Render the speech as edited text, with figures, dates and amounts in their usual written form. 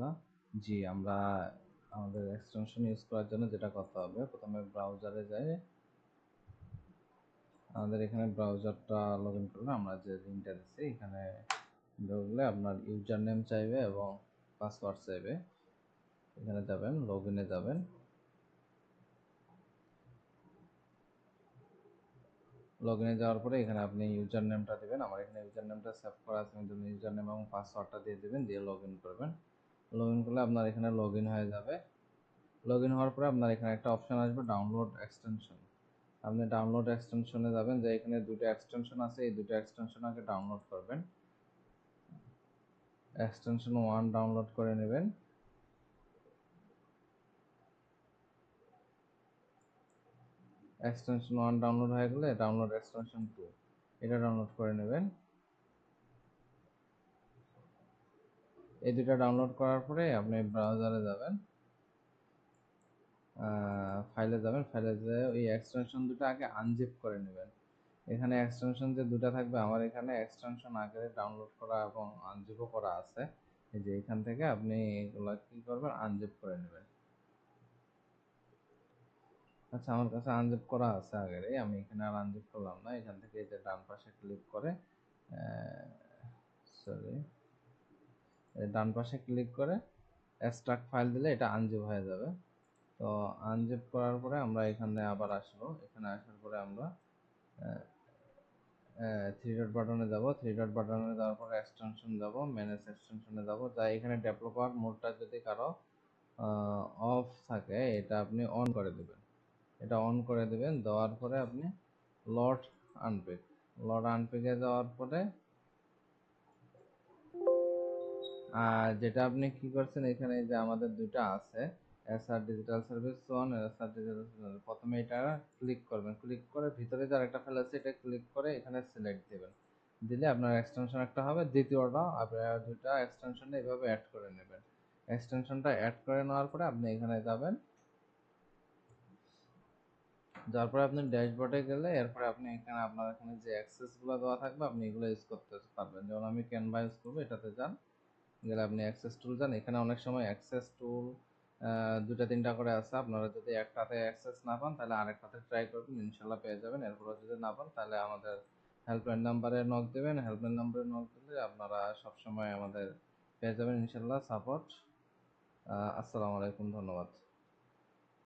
আলহামদুলিল্লাহ। জি, আমরা আমাদের এক্সটেনশন ইউজ করার জন্য যেটা করতে হবে, প্রথমে ব্রাউজারে যাই। আমাদের এখানে ব্রাউজারটা লগ ইন করলে আমরা যে লিঙ্কটা দিচ্ছি এখানে ঢুকলে আপনার ইউজার নেম চাইবে এবং পাসওয়ার্ড চাইবে। এখানে যাবেন, লগ ইনে যাবেন। লগ ইনে যাওয়ার পরে এখানে আপনি ইউজার নেমটা দেবেন। আমার এখানে ইউজার নেমটা সেভ করা আছে, কিন্তু ইউজার নেম এবং পাসওয়ার্ডটা দিয়ে দেবেন, দিয়ে লগ ইন করবেন। লগ ইন করলে আপনার এখানে লগ ইন হয়ে যাবে। লগ ইন হওয়ার পরে আপনার এখানে একটা অপশন আসবে ডাউনলোড এক্সটেনশন। আপনি ডাউনলোড এক্সটেনশনে যাবেন, যে এখানে দুটো এক্সটেনশন আছে, এই দুটো এক্সটেনশন আগে ডাউনলোড করবেন। এক্সটেনশন 1 ডাউনলোড করে নেবেন। এক্সটেনশন 1 ডাউনলোড হয়ে গেলে ডাউনলোড এক্সটেনশন 2 এটা ডাউনলোড করে নেবেন। এই দুটো ডাউনলোড করার পরে আপনি ব্রাউজারে যাবেন, ফাইলে যাবেন। ফাইলে যেয়ে ওই এক্সটেনশন দুটো আগে আনজিপ করে নেবেন। এখানে এক্সটেনশন যে দুটো থাকবে, আমার এখানে এক্সটেনশন আগে ডাউনলোড করা এবং আনজিপও করা আছে। এই যে এখান থেকে আপনি এগুলো কি করবেন, আনজিপ করে নেবেন। আচ্ছা, আমার কাছে আনজিপ করা আছে আগেরই, আমি এখানে আর আনজিপ করলাম না। এখান থেকে এই যে ডান পাশে ক্লিক করে ডান পাশে ক্লিক করে এক্সট্রাক্ট ফাইল দিলে এটা আনজিপ হয়ে যাবে। তো আনজিপ করার পরে আমরা এখানে আবার আসবো। এখানে আসার পরে আমরা থ্রি ডট বাটনে যাব। থ্রি ডট বাটনে যাওয়ার পরে এক্সটেনশন যাব, ম্যানেজ এক্সটেনশনে যাব। তাই এখানে ডেভেলপার মোডটা যদি কারো অফ থাকে, এটা আপনি অন করে দেবেন। এটা অন করে দেবেন, দেওয়ার পরে আপনি লড আনপিক আনপিকে যাওয়ার পরে যেটা আপনি কি করছেন, এখানে যে আমাদের দুইটা আছে, SR digital service 1, SR digital service, প্রথমে এটা ক্লিক করবেন। ক্লিক করে ভিতরে যে আরেকটা ফাইল আছে এটা ক্লিক করে এখানে সিলেক্ট দিবেন। দিলে আপনার এক্সটেনশন একটা হবে। দ্বিতীয়টা আপনার দুইটা এক্সটেনশনে এইভাবে অ্যাড করে নেবেন। এক্সটেনশনটা অ্যাড করে নেওয়ার পরে আপনি এখানে যাবেন। যার পরে আপনি ড্যাশবোর্ডে গেলে এরপরে আপনি এখানে আপনার এখানে যে অ্যাক্সেসগুলো দেওয়া থাকবে আপনি এগুলো ইউজ করতে পারবেন। যেমন আমি ক্যানভা ইউজ করবো, এটাতে যান, গেলে আপনি অ্যাক্সেস টুল যান। এখানে অনেক সময় অ্যাক্সেস টুল দুটা তিনটা করে আছে। আপনারা যদি একটাতে অ্যাক্সেস না পান তাহলে আরেকটাতে ট্রাই করবেন, ইনশাল্লাহ পেয়ে যাবেন। এরপরে যদি না পান তাহলে আমাদের হেল্পলাইন নাম্বারে নক দেবেন। হেল্পলাইন নাম্বারে নক দিলে আপনারা সবসময় আমাদের পেয়ে যাবেন ইনশাল্লাহ সাপোর্ট। আসসালামু আলাইকুম, ধন্যবাদ।